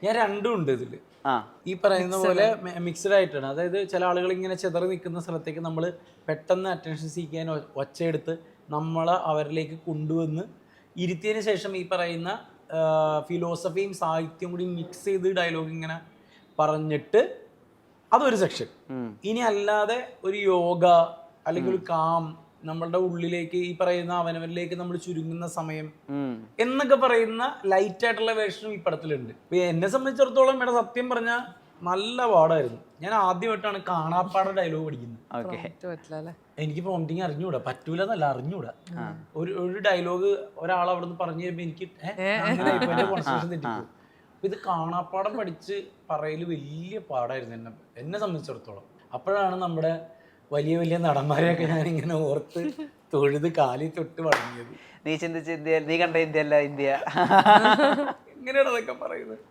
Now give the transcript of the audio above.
ഞാൻ രണ്ടും ഉണ്ട് ഇതില്. ആ ഈ പറയുന്ന പോലെ മിക്സ്ഡ് ആയിട്ടാണ്. അതായത് ചില ആളുകൾ ഇങ്ങനെ ചിതറി നിൽക്കുന്ന സ്ഥലത്തേക്ക് നമ്മൾ പെട്ടെന്ന് അറ്റൻഷൻ സീക്കാൻ ഒച്ചയെടുത്ത് നമ്മളെ അവരിലേക്ക് കൊണ്ടുവന്ന് ഇരുത്തിയതിന് ശേഷം ഈ പറയുന്ന ഫിലോസഫിയും സാഹിത്യവും കൂടി മിക്സ് ചെയ്ത് ഡയലോഗ് ഇങ്ങനെ പറഞ്ഞിട്ട് അതൊരു സെക്ഷൻ. ഇനി അല്ലാതെ ഒരു യോഗ അല്ലെങ്കിൽ ഒരു കാം, നമ്മളുടെ ഉള്ളിലേക്ക് ഈ പറയുന്ന അവനവനിലേക്ക് നമ്മൾ ചുരുങ്ങുന്ന സമയം എന്നൊക്കെ പറയുന്ന ലൈറ്റ് ആയിട്ടുള്ള വേർഷനും ഈ പടത്തിലുണ്ട്. ഇപ്പൊ എന്നെ സംബന്ധിച്ചിടത്തോളം ഇവിടെ സത്യം പറഞ്ഞാൽ നല്ല പാടായിരുന്നു. ഞാൻ ആദ്യമായിട്ടാണ് കാണാപ്പാട ഡയലോഗ് പഠിക്കുന്നത്. എനിക്ക് പ്രോംപ്റ്റിങ് അറിഞ്ഞൂടാ, പറ്റൂലെന്നല്ല അറിഞ്ഞൂടാ. ഒരു ഡയലോഗ് ഒരാൾ അവിടെ നിന്ന് പറഞ്ഞു കഴിയുമ്പോൾ എനിക്ക് കോൺസെൻട്രേഷൻ തെറ്റിപ്പോകും. അപ്പൊ ഇത് കാണാപ്പാടം പഠിച്ച് പറയല് വലിയ പാടായിരുന്നു എന്നെ സംബന്ധിച്ചിടത്തോളം. അപ്പോഴാണ് നമ്മുടെ വലിയ വലിയ നടന്മാരെയൊക്കെ ഞാനിങ്ങനെ ഓർത്ത് തൊഴുത് കാലിൽ തൊട്ട് വളർന്നിയത്. നീ ചിന്തിച്ച ഇന്ത്യ, നീ കണ്ട ഇന്ത്യ അല്ല ഇന്ത്യ. എങ്ങനെയാണ് അതൊക്കെ പറയുന്നത്?